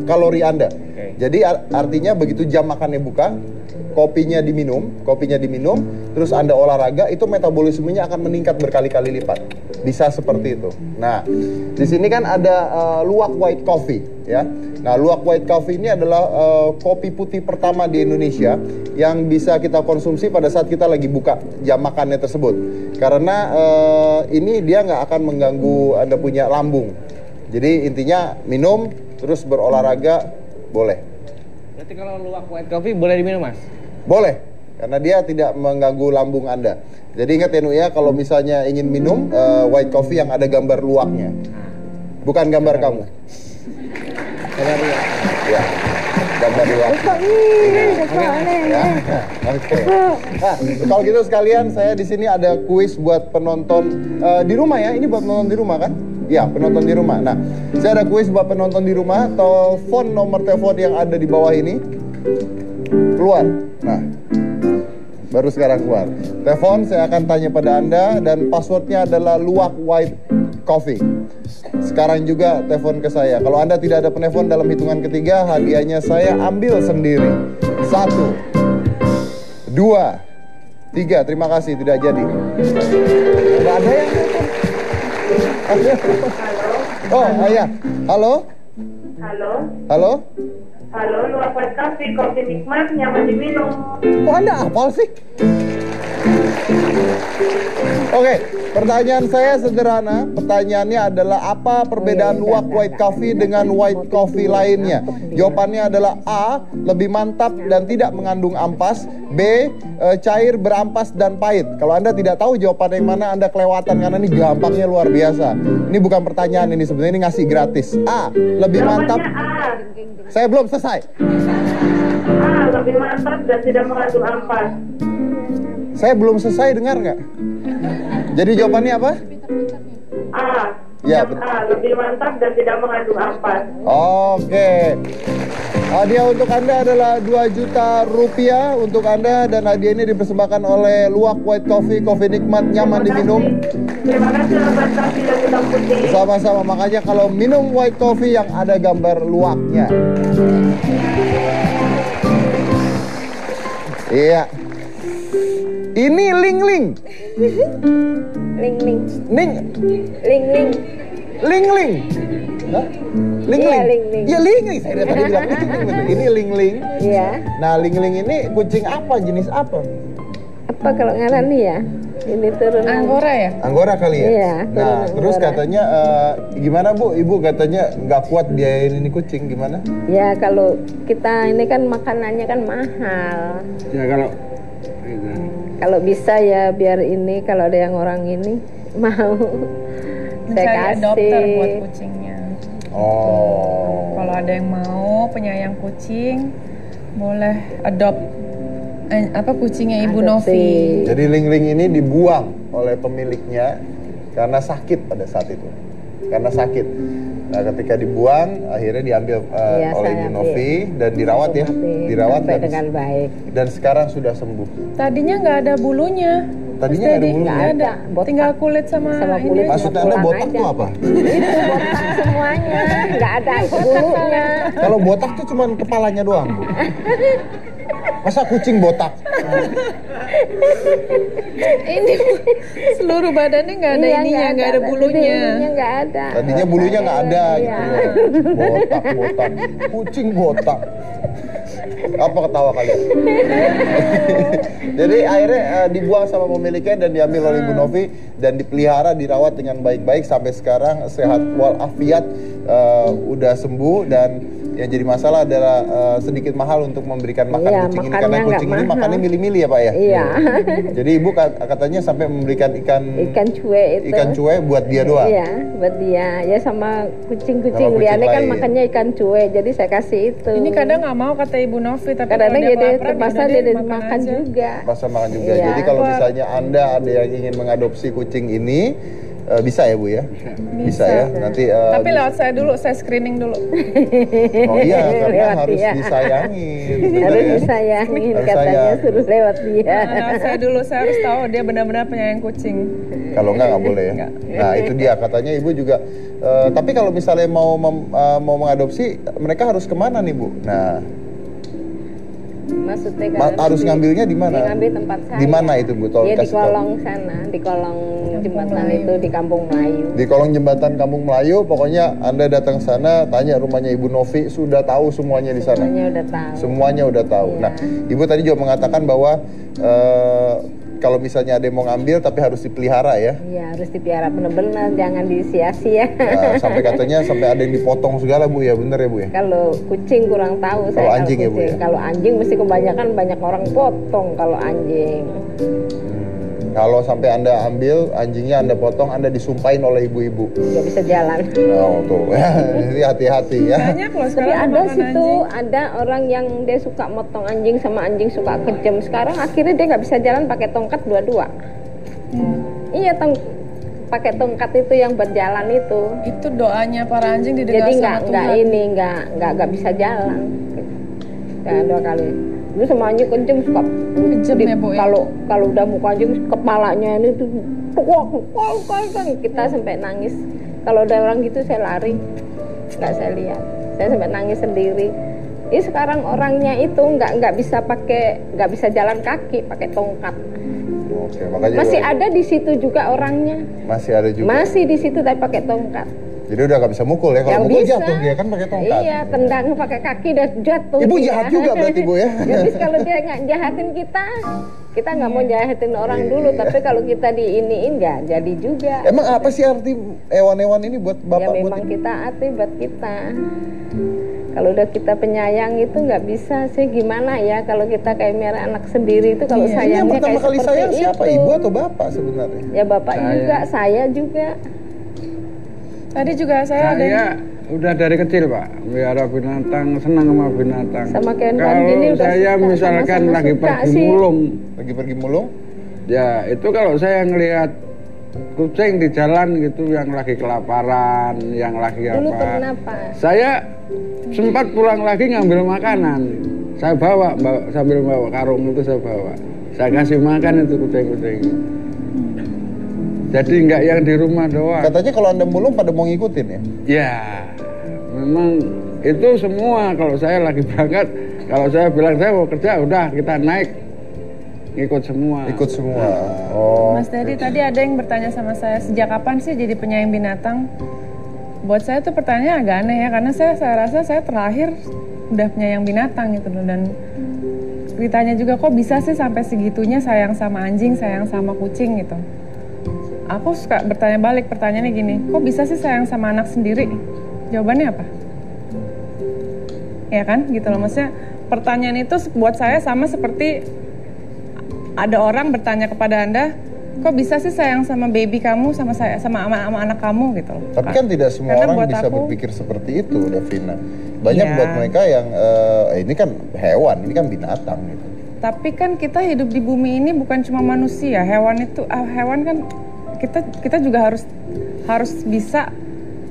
kalori Anda. Jadi artinya begitu jam makannya buka, kopinya diminum, terus Anda olahraga, itu metabolismenya akan meningkat berkali-kali lipat. Bisa seperti itu. Nah, di sini kan ada luwak white coffee, ya. Nah, luwak white coffee ini adalah kopi putih pertama di Indonesia yang bisa kita konsumsi pada saat kita lagi buka jam makannya tersebut. Karena ini dia nggak akan mengganggu Anda punya lambung. Jadi intinya minum, terus berolahraga, boleh. Berarti kalau luwak white coffee boleh diminum, Mas? Boleh, karena dia tidak mengganggu lambung Anda. Jadi ingat ya, Nu, ya, kalau misalnya ingin minum white coffee yang ada gambar luwaknya, bukan gambar kamu. Ya, gambar luwak. Ya, oke. Nah, kalau gitu sekalian, saya di sini ada kuis buat penonton di rumah ya. Ini buat penonton di rumah kan? Ya, penonton di rumah. Nah, saya ada kuis buat penonton di rumah. Telepon nomor telepon yang ada di bawah ini. Keluar. Nah, baru sekarang keluar. Telepon, saya akan tanya pada Anda, dan passwordnya adalah luwak white coffee. Sekarang juga telepon ke saya. Kalau Anda tidak ada penelpon dalam hitungan ketiga, hadiahnya saya ambil sendiri. 1, 2, 3. Terima kasih, tidak jadi. Tidak ada yang telepon. Oh, iya. Halo? Halo? Halo? Halo, luwak white coffee, kopi nikmat, nyaman diminum. Kok Anda hafal sih? Oke, pertanyaan saya sederhana. Pertanyaannya adalah, apa perbedaan luwak white coffee dengan white coffee lainnya? Jawabannya adalah A, lebih mantap dan tidak mengandung ampas. B, cair, berampas dan pahit. Kalau Anda tidak tahu jawaban yang mana, Anda kelewatan, karena ini gampangnya luar biasa. Ini bukan pertanyaan, ini sebenarnya ini ngasih gratis. A, lebih mantap. Saya belum selesai. A, lebih mantap dan tidak mengandung ampas. Saya belum selesai, dengar nggak? Jadi jawabannya apa? A. Ya, A, lebih mantap dan tidak mengandung ampas. Oke. Hadiah untuk Anda adalah 2 juta rupiah untuk Anda, dan hadiah ini dipersembahkan oleh luwak white coffee, kopi nikmat, nyaman diminum. Terima kasih white coffee dan hitam putih. Sama-sama, makanya kalau minum white coffee yang ada gambar luwaknya. Iya. Ini ling-ling. Ling-ling. Ning. Ling-ling. Ling-ling. Hah? Ling-ling. Iya, ling-ling. Iya, ling-ling. Saya tadi bilang ling-ling, bener. Ini ling-ling. Iya. Nah, ling-ling ini kucing apa? Jenis apa? Apa kalau ngaran nih ya? Ini turun Anggora ya? Anggora kali ya? Iya, Nah, turun terus Anggora. katanya gimana Bu? Ibu katanya nggak kuat biayain ini kucing, gimana? Ya kalau kita ini kan makanannya kan mahal. Ya kalau Kalau bisa ya biar ini, kalau ada yang orang ini mau saya Mencari dokter buat kasih. kucingnya. Oh. Kalau ada yang mau penyayang kucing, boleh adopt kucingnya Ibu Adopsi. Novi. Jadi ling-ling ini dibuang oleh pemiliknya karena sakit pada saat itu. Karena sakit. Nah, ketika dibuang, akhirnya diambil Iya, oleh saya Ibu Novi dan dirawat ya. Mati. Dirawat Sampai dan, dengan baik. dan sekarang sudah sembuh. Tadinya nggak ada bulunya. Tadinya Mas nggak ada Dedi, bulunya? nggak ada. Botak. Tinggal kulit sama kulit. ini. Maksudnya Anda pulang botak aja. tuh apa? Itu botak semuanya, nggak ada bulunya. Kalau botak tuh cuma kepalanya doang, Bu. Masa kucing botak? Ini seluruh badannya nggak ada Iya, ininya, nggak ada bulunya. Bulunya nggak ada. Tadinya bulunya nggak ada Iya. gitu ya. Botak, kucing botak. Apa ketawa kalian? Jadi akhirnya dibuang sama pemiliknya dan diambil oleh Ibu Novi dan dipelihara, dirawat dengan baik-baik sampai sekarang sehat walafiat, udah sembuh. Dan yang jadi masalah adalah sedikit mahal untuk memberikan makan Iya, kucing ini makannya karena nggak kucing ini mahal. makannya milih-milih ya Pak ya. Iya. Jadi Ibu katanya sampai memberikan ikan Cuek itu. ikan cuek buat dia doang. Iya, buat dia. Ya sama kucing-kucing. Sama kucing Liane kan lain. makannya ikan cuek, jadi saya kasih itu. Ini kadang nggak mau kata Ibu Novi, tapi kadang kalau dia jadi kelaparan, terpaksa yaudah dia deh, makan aja. juga. Pasal makan juga. Iya. Jadi kalau misalnya Anda ada yang ingin mengadopsi kucing ini, Bisa ya Bu ya? Bisa ya. Nanti Tapi lewat saya dulu, saya screening dulu. Oh iya, karena Lewat harus dia. disayangin. bener Harus ya? disayangin, Harus katanya sayang. suruh lewat dia. Nah, lewat saya dulu, saya harus tahu dia benar-benar penyayang kucing. Kalau nggak boleh ya. Nah itu dia katanya Ibu juga. Tapi kalau misalnya mau mengadopsi, mereka harus kemana nih Bu? Nah, Maksudnya harus ngambilnya di mana? Ngambil tempat saya. Di mana itu Bu? Tolong Ya di kasih tahu. kolong sana, di kolong jembatan itu di Kampung Melayu. Di kolong jembatan Kampung Melayu, pokoknya Anda datang sana, tanya rumahnya Ibu Novi, sudah tahu semuanya di sana. Semuanya udah tahu. Semuanya udah tahu. Iya. Nah, Ibu tadi juga mengatakan bahwa kalau misalnya ada yang mau ngambil, tapi harus dipelihara ya. Iya, harus dipelihara benar-benar, jangan disia-sia. Nah, sampai katanya sampai ada yang dipotong segala Bu ya, bener ya Bu ya? Kalau kucing kurang tahu Kalau anjing ya, Bu, kucing. ya? Kalau anjing mesti kebanyakan banyak orang potong kalau anjing. Kalau sampai Anda ambil, anjingnya Anda potong, Anda disumpahin oleh ibu-ibu. Nggak bisa jalan. Oh tuh, jadi hati-hati ya. Banyak loh Tapi sekarang ada makan situ, anjing. ada orang yang dia suka motong anjing sama anjing suka kejam. Sekarang akhirnya dia nggak bisa jalan pakai tongkat dua-dua. Iya, pakai tongkat itu yang berjalan itu. Itu doanya para anjing didengar Jadi sama Tuhan. nggak bisa jalan. Ya, 2 kali. Itu sama anjing kenceng suka Kejam ya, Bu, ya? kalau udah muka anjing kepalanya ini tuh kita sampai nangis. Kalau ada orang gitu saya lari, nggak saya lihat. Saya sampai nangis sendiri. Ini sekarang orangnya itu nggak bisa jalan kaki pakai tongkat. Oke, makanya Masih ada di situ juga orangnya. masih ada juga. Masih di situ tapi pakai tongkat. Jadi udah nggak bisa mukul ya. Kalau Yang mukul bisa. jatuh dia kan pakai tongkat. Iya, tendang pakai kaki dan jatuh. Ibu dia. jahat juga berarti Bu ya. Jadi kalau dia nggak jahatin kita nggak mau jahatin orang Iya. dulu. Tapi kalau kita diiniin ya jadi juga. Emang apa sih arti hewan-hewan ini buat Ya Bapak? memang buat kita arti buat kita. Kalau udah kita penyayang itu nggak bisa sih gimana ya kalau kita kayak merah anak sendiri itu kalau Ini yang sayangnya pertama kayak kali seperti sayang siapa? itu. Ibu atau Bapak sebenarnya? Ya bapak Saya. juga, saya juga. Tadi juga saya ada Saya udah dari kecil Pak, melihara binatang, senang sama binatang. Sama kayak Mbak Kalau Dini udah saya suka, misalkan sama-sama lagi suka pergi sih. mulung, Lagi pergi mulung? ya itu kalau saya ngelihat kucing di jalan gitu yang lagi kelaparan, yang lagi Dulu apa. pernah Pak. Saya sempat pulang lagi ngambil makanan. Saya bawa sambil bawa karung itu saya bawa. Saya kasih makan itu kucing-kucing. Jadi nggak yang di rumah doang. Katanya kalau Anda mulung pada mau ngikutin ya? Ya, memang itu semua. Kalau saya lagi berangkat, kalau saya bilang saya mau kerja, udah kita naik, ikut semua. Ikut semua. Oh. Mas Dedi, tadi ada yang bertanya sama saya, sejak kapan sih jadi penyayang binatang? Buat saya tuh pertanyaan agak aneh ya, karena saya rasa saya terlahir udah penyayang binatang gitu loh. Dan ditanya juga kok bisa sih sampai segitunya sayang sama anjing, sayang sama kucing gitu. Aku suka bertanya balik, pertanyaannya gini, kok bisa sih sayang sama anak sendiri? Jawabannya apa? Ya kan, gitu loh. Maksudnya pertanyaan itu buat saya sama seperti ada orang bertanya kepada Anda, kok bisa sih sayang sama baby kamu, sama anak kamu gitu loh. Tapi kan tidak semua Karena orang buat bisa aku- berpikir seperti itu, Davina. Banyak Iya. buat mereka yang ini kan hewan, ini kan binatang gitu. Tapi kan kita hidup di bumi ini bukan cuma manusia, hewan itu hewan kan kita juga harus bisa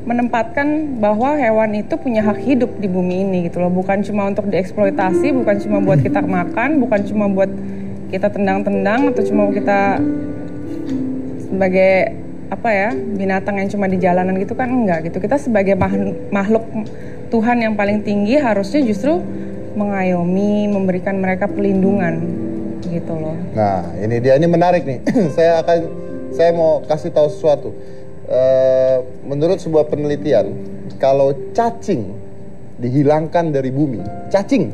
menempatkan bahwa hewan itu punya hak hidup di bumi ini gitu loh, bukan cuma untuk dieksploitasi, bukan cuma buat kita makan, bukan cuma buat kita tendang-tendang atau cuma kita sebagai apa ya binatang yang cuma di jalanan gitu kan, enggak gitu. Kita sebagai makhluk Tuhan yang paling tinggi harusnya justru mengayomi, memberikan mereka perlindungan gitu loh. Nah, ini dia, ini menarik nih. saya mau kasih tahu sesuatu. Menurut sebuah penelitian, kalau cacing dihilangkan dari bumi, cacing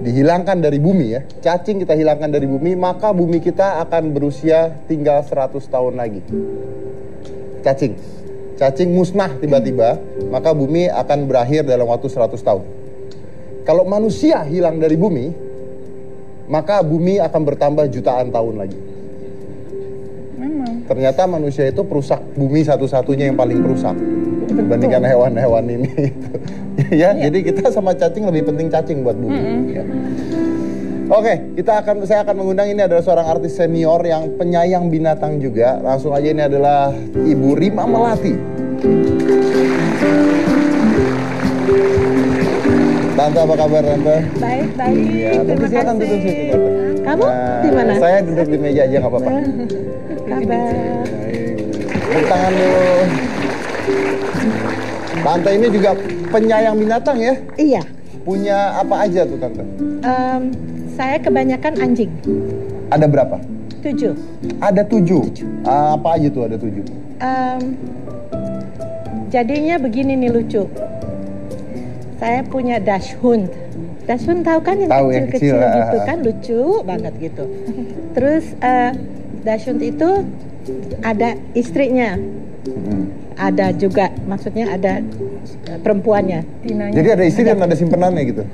dihilangkan dari bumi ya, cacing kita hilangkan dari bumi, maka bumi kita akan berusia tinggal 100 tahun lagi. Cacing musnah tiba-tiba, maka bumi akan berakhir dalam waktu 100 tahun. Kalau manusia hilang dari bumi, maka bumi akan bertambah jutaan tahun lagi. Memang. Ternyata manusia itu perusak bumi satu-satunya yang paling perusak dibandingkan hewan-hewan ini. Ya, jadi kita sama cacing lebih penting cacing buat bumi. Ya. Oke, saya akan mengundang, ini adalah seorang artis senior yang penyayang binatang juga. Langsung aja, ini adalah Ibu Rima Melati. Tante, apa kabar Tante? Baik, baik. Iya, Tante silakan duduk situ Tante. Kamu di mana? Saya duduk di meja aja, nggak apa-apa. Kabar. Tepuk tangan dulu. Tante ini juga penyayang binatang ya? Iya. Punya apa aja tuh Tante? Saya kebanyakan anjing. Ada berapa? 7. Ada 7. Apa aja tuh ada 7? Jadinya begini nih lucu. Saya punya Dachshund. Dachshund tahu kan yang Tahu, yang kecil-kecil kecil, gitu kan, lucu banget gitu. Terus Dachshund itu ada istrinya. Ada juga, maksudnya ada perempuannya. Tinanya. Jadi ada istri dan ada simpenannya gitu.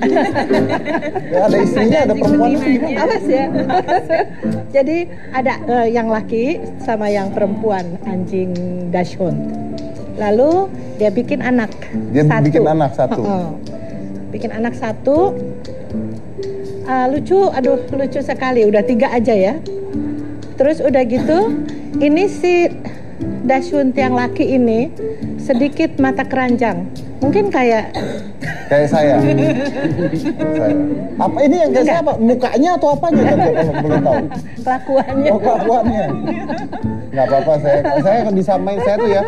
Ya, ada istrinya, ada perempuannya. Awas ya. Jadi ada yang laki sama yang perempuan, anjing Dachshund. Lalu dia bikin anak. Dia satu. bikin anak satu. Bikin anak satu. Lucu, aduh lucu sekali. Udah 3 aja ya. Terus udah gitu, ini si Dachshund yang laki ini sedikit mata keranjang. Mungkin kayak saya. Apa ini yang kayak saya apa? Mukanya atau apanya Tante kalau boleh tahu? kelakuannya. Oh, kelakuannya. Nggak apa-apa, saya akan disamain, saya tuh ya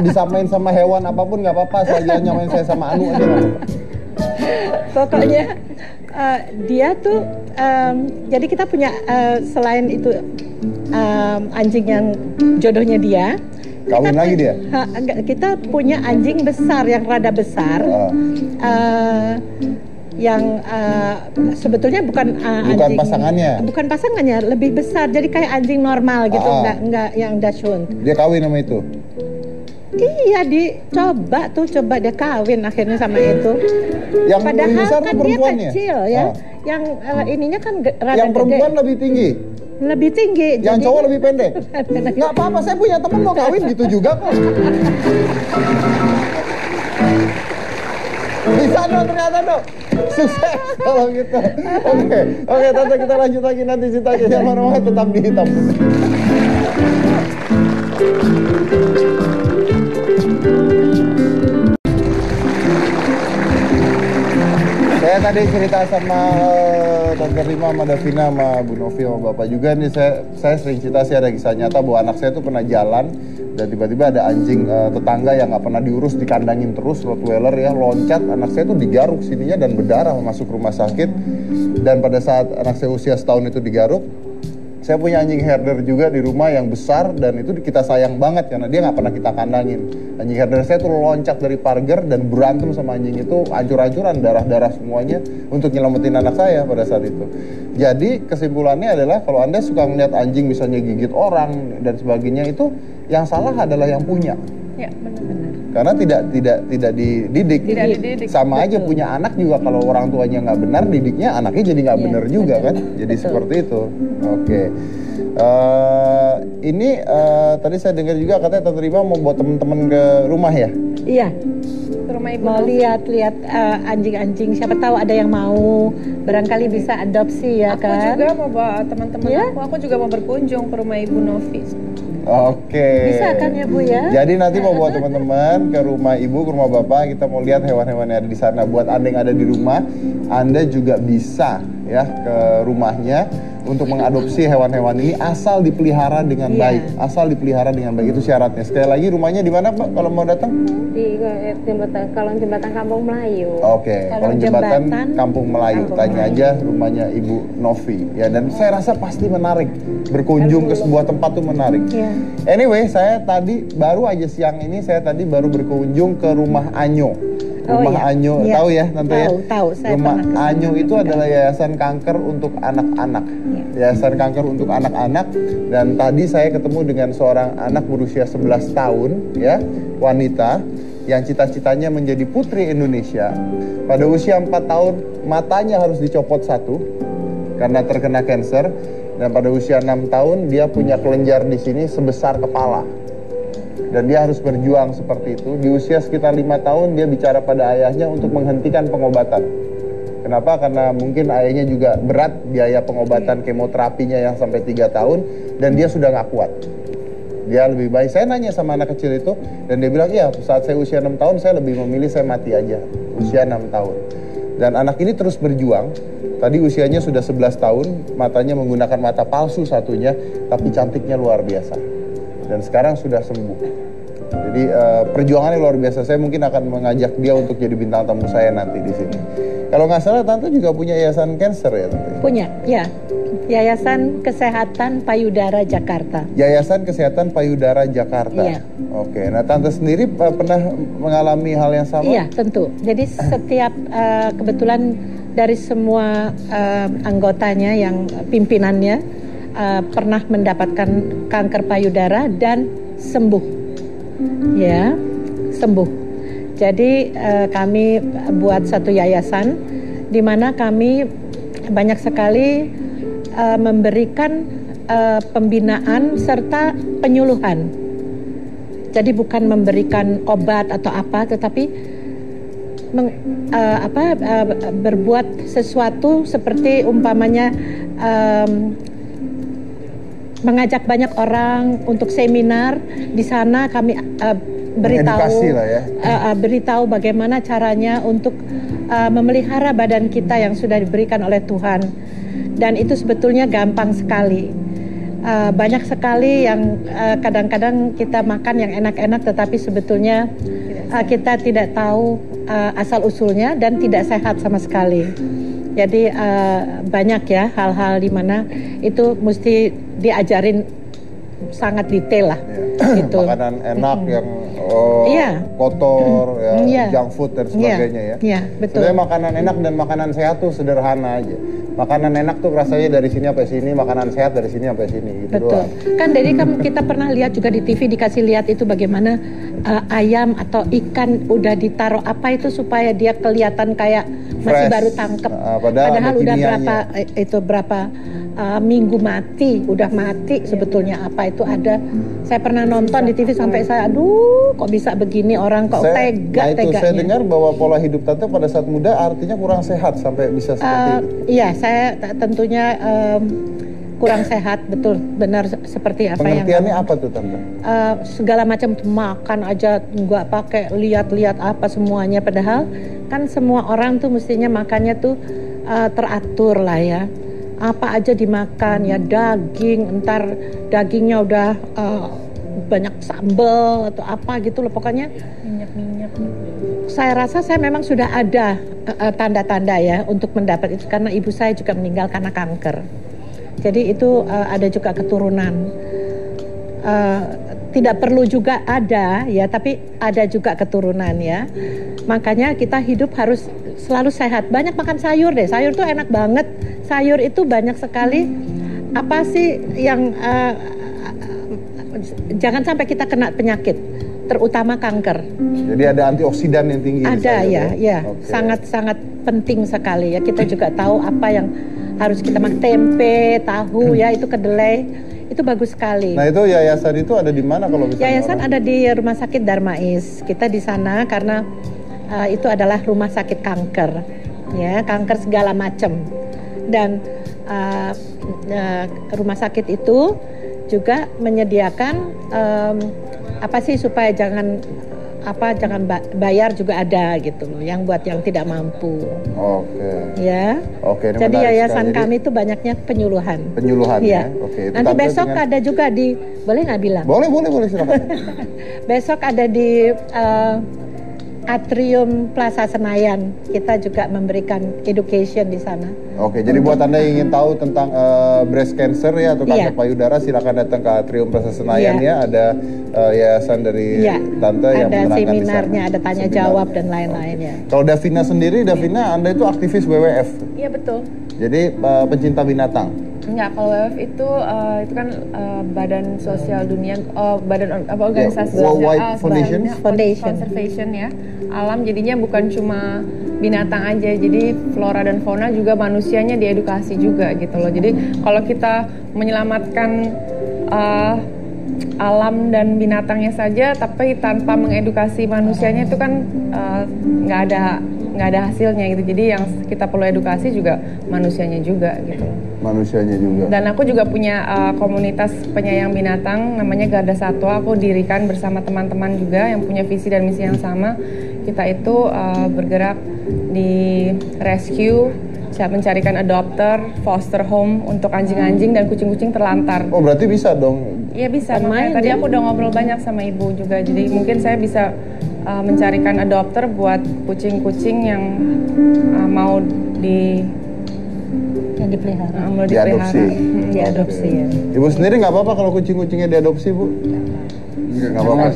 disamain sama hewan apapun nggak apa-apa, saya jangan nyamain saya sama Anu aja nggak apa-apa. Pokoknya dia tuh jadi kita punya selain itu anjing yang jodohnya dia, Kawin lagi dia? Kita punya anjing besar yang rada besar, yang sebetulnya bukan anjing, bukan pasangannya, lebih besar, jadi kayak anjing normal gitu, enggak yang Dachshund. Dia kawin sama itu? Iya, coba dia kawin akhirnya sama itu. Yang padahal besar kan dia kecil ya, yang ininya kan rada yang perempuan gede. lebih tinggi. Lebih tinggi. Yang cowok lebih pendek. Nggak apa-apa, saya punya teman mau kawin gitu juga kok. Bisa dong ternyata dong. Sukses kalau gitu. Oke, Tante, kita lanjut lagi nanti ceritanya. Yang mana tetap di Hitam Putih. Saya tadi cerita sama Tante Rima, sama Davina, sama Bu Novi, sama Bapak juga nih. Saya sering cerita sih, ada kisah nyata bahwa anak saya tuh pernah jalan dan tiba-tiba ada anjing tetangga yang nggak pernah diurus, dikandangin terus, Rottweiler ya, loncat. Anak saya tuh digaruk sininya dan berdarah, masuk rumah sakit. Dan pada saat anak saya usia setahun itu digaruk, saya punya anjing herder juga di rumah yang besar dan itu kita sayang banget karena dia nggak pernah kita kandangin. Anjing herder saya tuh loncat dari pagar dan berantem sama anjing itu, hancur-hancuran, darah-darah semuanya untuk nyelamatin anak saya pada saat itu. Jadi kesimpulannya adalah kalau Anda suka melihat anjing misalnya gigit orang dan sebagainya, itu yang salah adalah yang punya. Ya, benar-benar. Karena tidak dididik. Tidak dididik. Sama aja punya anak juga, kalau orang tuanya nggak benar didiknya, anaknya jadi nggak benar juga kan. Jadi seperti itu. Oke. Ini tadi saya dengar juga katanya Tante Rima mau bawa teman-teman ke rumah ya? Iya. Ke rumah Ibu. Mau lihat-lihat anjing-anjing, siapa tahu ada yang mau, barangkali bisa adopsi ya Aku kan. juga mau bawa teman-teman Ya? aku juga mau berkunjung ke rumah Ibu Novi. Oke. Bisa kan ya Bu ya? Jadi nanti mau bawa teman-teman ke rumah Ibu, ke rumah Bapak, kita mau lihat hewan-hewan yang ada di sana. Buat Anda yang ada di rumah, Anda juga bisa ya ke rumahnya untuk mengadopsi hewan-hewan ini asal dipelihara dengan baik. Asal dipelihara dengan baik, itu syaratnya. Sekali lagi, rumahnya di mana Pak kalau mau datang? Di kolong jembatan Kampung Melayu. Oke, kolong jembatan Kampung Melayu. Tanya aja rumahnya Ibu Novi ya, dan saya rasa pasti menarik. Berkunjung ke sebuah tempat tuh menarik. Anyway, saya tadi baru aja siang ini baru berkunjung ke rumah Anyo. Rumah Anyo, tahu ya Tante ya? Tahu. Rumah Anyo itu adalah yayasan kanker untuk anak-anak. Yayasan kanker untuk anak-anak, dan tadi saya ketemu dengan seorang anak berusia 11 tahun ya, wanita yang cita-citanya menjadi putri Indonesia. Pada usia 4 tahun matanya harus dicopot satu karena terkena kanker, dan pada usia 6 tahun dia punya kelenjar di sini sebesar kepala. Dan dia harus berjuang seperti itu. Di usia sekitar 5 tahun dia bicara pada ayahnya untuk menghentikan pengobatan. Kenapa? Karena mungkin ayahnya juga berat biaya pengobatan kemoterapinya yang sampai 3 tahun dan dia sudah nggak kuat. Dia lebih baik, saya nanya sama anak kecil itu dan dia bilang, iya saat saya usia 6 tahun saya lebih memilih saya mati aja, usia 6 tahun. Dan anak ini terus berjuang, tadi usianya sudah 11 tahun, matanya menggunakan mata palsu satunya, tapi cantiknya luar biasa. Dan sekarang sudah sembuh. Jadi perjuangannya luar biasa, saya mungkin akan mengajak dia untuk jadi bintang tamu saya nanti di sini. Kalau nggak salah Tante juga punya yayasan cancer ya Tante? Punya, ya. Yayasan Kesehatan Payudara Jakarta. Yayasan Kesehatan Payudara Jakarta. Iya. Oke, nah Tante sendiri pernah mengalami hal yang sama? Iya, tentu. Jadi setiap kebetulan dari semua anggotanya yang pimpinannya pernah mendapatkan kanker payudara dan sembuh. Ya, sembuh. Jadi kami buat satu yayasan di mana kami banyak sekali memberikan pembinaan serta penyuluhan. Jadi bukan memberikan obat atau apa, tetapi berbuat sesuatu seperti umpamanya mengajak banyak orang untuk seminar di sana. Kami beritahu bagaimana caranya untuk memelihara badan kita yang sudah diberikan oleh Tuhan, dan itu sebetulnya gampang sekali. Banyak sekali yang kadang-kadang kita makan yang enak-enak tetapi sebetulnya kita tidak tahu asal usulnya dan tidak sehat sama sekali. Jadi banyak ya hal-hal di mana itu mesti diajarin sangat detail lah. Gitu. Makanan enak yang kotor, junk food dan sebagainya ya. Iya, betul. Sebenarnya makanan enak dan makanan sehat tuh sederhana aja. Makanan enak tuh rasanya dari sini sampai sini, makanan sehat dari sini sampai sini. Gitu betul. Doang. Kan jadi kita pernah lihat juga di TV dikasih lihat itu bagaimana ayam atau ikan udah ditaruh apa itu supaya dia kelihatan kayak masih baru tangkep. Padahal udah berapa minggu mati, udah mati sebetulnya apa itu ada. Saya pernah nonton di TV sampai saya aduh kok bisa begini orang kok tega-teganya. Saya dengar bahwa pola hidup Tante pada saat muda artinya kurang sehat sampai bisa seperti itu. Iya, saya tentunya kurang sehat, betul, benar seperti apa yang. Pengertiannya apa tuh Tante? Segala macam makan aja nggak pakai lihat-lihat apa semuanya, padahal kan semua orang tuh mestinya makannya tuh teratur lah ya. Apa aja dimakan ya, daging, entar dagingnya udah banyak sambal atau apa gitu loh, pokoknya minyak. Saya rasa saya memang sudah ada tanda-tanda ya untuk mendapat itu karena ibu saya juga meninggal karena kanker. Jadi itu ada juga keturunan. Tidak perlu juga ada ya, tapi ada juga keturunan ya. Makanya kita hidup harus selalu sehat. Banyak makan sayur deh. Sayur tuh enak banget. Sayur itu banyak sekali apa sih yang jangan sampai kita kena penyakit, terutama kanker. Jadi ada antioksidan yang tinggi. Ada ya. Sangat-sangat penting sekali ya. Kita juga tahu apa yang harus kita makan, tempe, tahu ya, itu kedelai. Itu bagus sekali. Nah itu yayasan itu ada di mana kalau misalnya? Yayasan ada di Rumah Sakit Darmais. Kita di sana karena itu adalah rumah sakit kanker, ya kanker segala macam. Dan rumah sakit itu juga menyediakan apa sih supaya jangan bayar juga ada gitu loh, yang buat yang tidak mampu. Oke. Ya. Oke. Jadi yayasan kami itu banyaknya penyuluhan. Penyuluhan ya. Oke. Nanti besok ada juga di, boleh nggak bilang? Boleh silakan. Besok ada di Atrium Plaza Senayan. Kita juga memberikan education di sana. Oke, jadi buat Anda yang ingin tahu tentang breast cancer ya atau kanker payudara, silakan datang ke Atrium Plaza Senayan ya. Ada yayasan dari Tante yang menerangkan di sana. Ada seminarnya, ada tanya jawab dan lain-lain ya. Kalau Davina sendiri, Anda itu aktivis WWF. Iya betul. Jadi pencinta binatang. Enggak, kalau WWF itu kan Badan Sosial Dunia, organisasi Worldwide Foundation Conservation ya, alam, jadinya bukan cuma binatang aja, jadi flora dan fauna juga manusianya diedukasi juga gitu loh. Jadi kalau kita menyelamatkan alam dan binatangnya saja, tapi tanpa mengedukasi manusianya itu kan nggak nggak ada hasilnya gitu. Jadi yang kita perlu edukasi juga manusianya juga gitu. Manusianya juga. Dan aku juga punya komunitas penyayang binatang namanya Garda Satwa. Aku dirikan bersama teman-teman juga yang punya visi dan misi yang sama. Kita itu bergerak di rescue, mencarikan adopter, foster home untuk anjing-anjing dan kucing-kucing terlantar. Oh, berarti bisa dong? Iya bisa. Makanya tadi aku udah ngobrol banyak sama ibu juga. Jadi mungkin saya bisa mencarikan adopter buat kucing-kucing yang mau dipelihara. Diadopsi ya. Ibu sendiri nggak apa-apa kalau kucing-kucingnya diadopsi, Bu? Nggak apa-apa.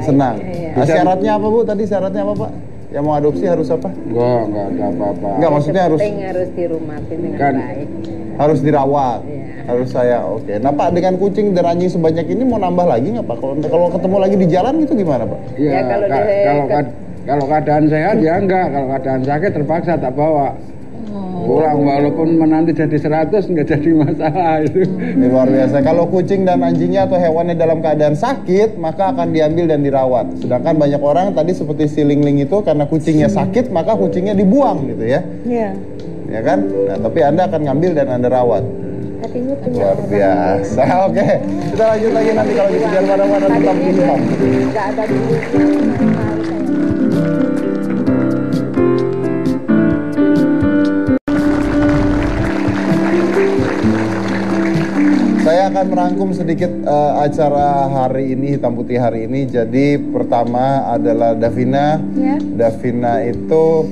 Senang. Syaratnya apa, Bu? Tadi syaratnya apa, Pak? Yang mau adopsi harus apa? Nggak ada apa-apa. Nggak, maksudnya harus dirumatin dengan baik. Harus dirawat. Harus saya, oke. Nah Pak, dengan kucing dan anjing sebanyak ini mau nambah lagi nggak Pak? Kalau ketemu lagi di jalan gitu gimana Pak? Iya, kalau keadaan sehat ya enggak, kalau keadaan sakit terpaksa tak bawa. Pulang walaupun menanti jadi 100 nggak jadi masalah itu. Ini luar biasa. Kalau kucing dan anjingnya atau hewannya dalam keadaan sakit, maka akan diambil dan dirawat. Sedangkan banyak orang tadi seperti si Ling itu karena kucingnya sakit, maka kucingnya dibuang gitu ya. Iya. Ya kan? Nah, tapi Anda akan ngambil dan Anda rawat. Luar biasa. Oke, kita lanjut lagi nanti kalau gitu jangan mana-mana, tetap di Imam. Nggak ada dulu. Saya akan merangkum sedikit acara hari ini, Hitam Putih hari ini. Jadi pertama adalah Davina. Ya. Davina itu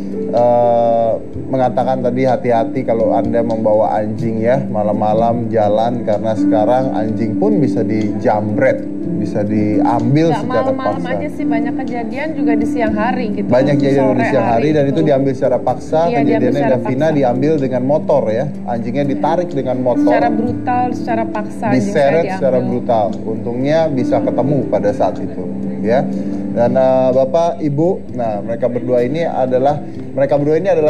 mengatakan tadi hati-hati kalau Anda membawa anjing ya malam-malam jalan, karena sekarang anjing pun bisa dijamret, bisa diambil Nggak secara malam-malam paksa. aja sih, banyak kejadian juga di siang hari gitu. Banyak kejadian Sore di siang hari dan itu diambil secara paksa. Iya, diambil Kejadiannya secara Davina paksa. diambil dengan motor ya, anjingnya ditarik dengan motor. Secara brutal, secara paksa. anjing saya Diseret diambil. secara brutal. Untungnya bisa ketemu pada saat itu, ya. Dan Bapak, Ibu, nah mereka berdua ini adalah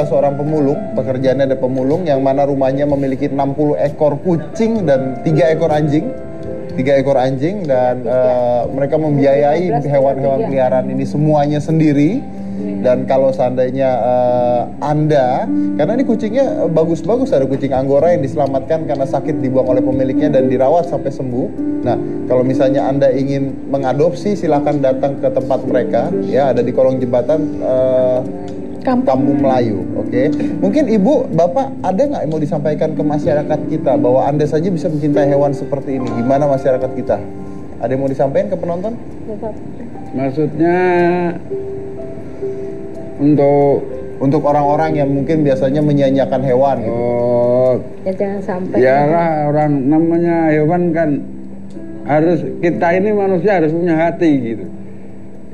seorang pemulung. Pekerjaannya ada pemulung yang mana rumahnya memiliki 60 ekor kucing dan 3 ekor anjing. 3 ekor anjing dan mereka membiayai hewan-hewan peliharaan ini semuanya sendiri. Dan kalau seandainya Anda, karena ini kucingnya bagus-bagus, ada kucing Anggora yang diselamatkan karena sakit dibuang oleh pemiliknya dan dirawat sampai sembuh. Nah, kalau misalnya Anda ingin mengadopsi, silakan datang ke tempat mereka, ya ada di kolong jembatan Kampung Melayu, oke. Mungkin Ibu, Bapak ada nggak yang mau disampaikan ke masyarakat kita bahwa Anda saja bisa mencintai hewan seperti ini? Gimana masyarakat kita? Ada yang mau disampaikan ke penonton? Maksudnya untuk orang-orang yang mungkin biasanya menyanyiakan hewan gitu. Oh, Ya jangan sampai. ya orang namanya hewan kan harus, kita ini manusia harus punya hati gitu.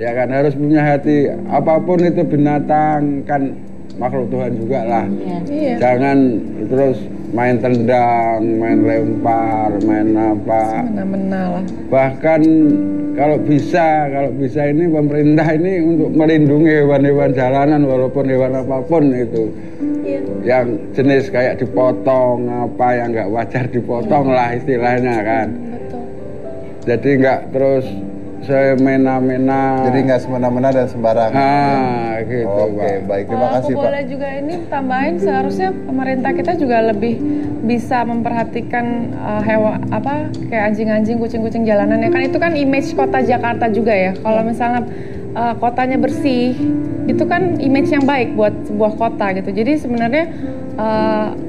Ya kan harus punya hati, apapun itu binatang kan makhluk Tuhan juga lah. Iya. Jangan terus main tendang, main lempar, main apa. Semena-mena lah. Bahkan kalau bisa ini pemerintah ini untuk melindungi hewan-hewan jalanan walaupun hewan apapun itu. Iya. Yang jenis kayak dipotong apa yang nggak wajar dipotong lah istilahnya kan. Betul. Jadi nggak terus semena-mena. Jadi nggak semena-mena dan sembarangan. Gitu, Oke, Pak. baik, terima kasih Aku Pak. boleh juga ini tambahin, seharusnya pemerintah kita juga lebih bisa memperhatikan hewan kayak anjing-anjing, kucing-kucing jalanan ya kan, itu kan image kota Jakarta juga ya. Kalau misalnya kotanya bersih, itu kan image yang baik buat sebuah kota gitu. Jadi sebenarnya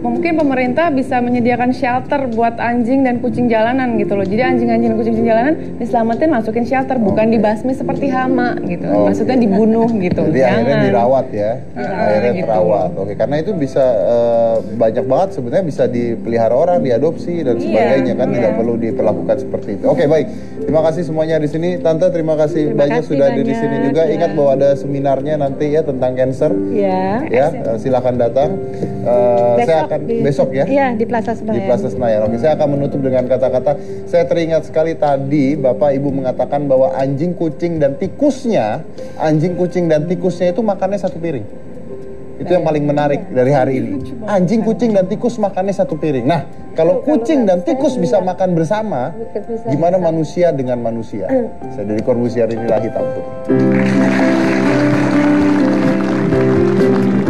mungkin pemerintah bisa menyediakan shelter buat anjing dan kucing jalanan gitu loh. Jadi anjing-anjing dan kucing jalanan diselamatin, masukin shelter, bukan dibasmi seperti hama gitu. Maksudnya dibunuh gitu. Jadi akhirnya dirawat ya, akhirnya gitu. terawat. Oke, karena itu bisa banyak banget sebenarnya bisa dipelihara orang, diadopsi dan sebagainya kan, tidak perlu diperlakukan seperti itu. Oke, baik. Terima kasih semuanya di sini. Tante, terima kasih banyak sudah ada di sini juga. Ingat bahwa ada seminarnya nanti ya tentang cancer. Iya. Ya, silakan datang. Saya akan besok ya. Iya, di Plaza Senayan. Di Plaza Senayan. Oke, saya akan menutup dengan kata-kata, saya teringat sekali tadi Bapak Ibu mengatakan bahwa anjing, kucing dan tikusnya itu makannya satu piring. Itu yang paling menarik dari hari ini. Anjing, kucing dan tikus makannya satu piring. Nah, kalau kucing dan tikus bisa makan bersama, gimana manusia dengan manusia? Saya dari Corbusier, inilah Hitam Putih. Bye.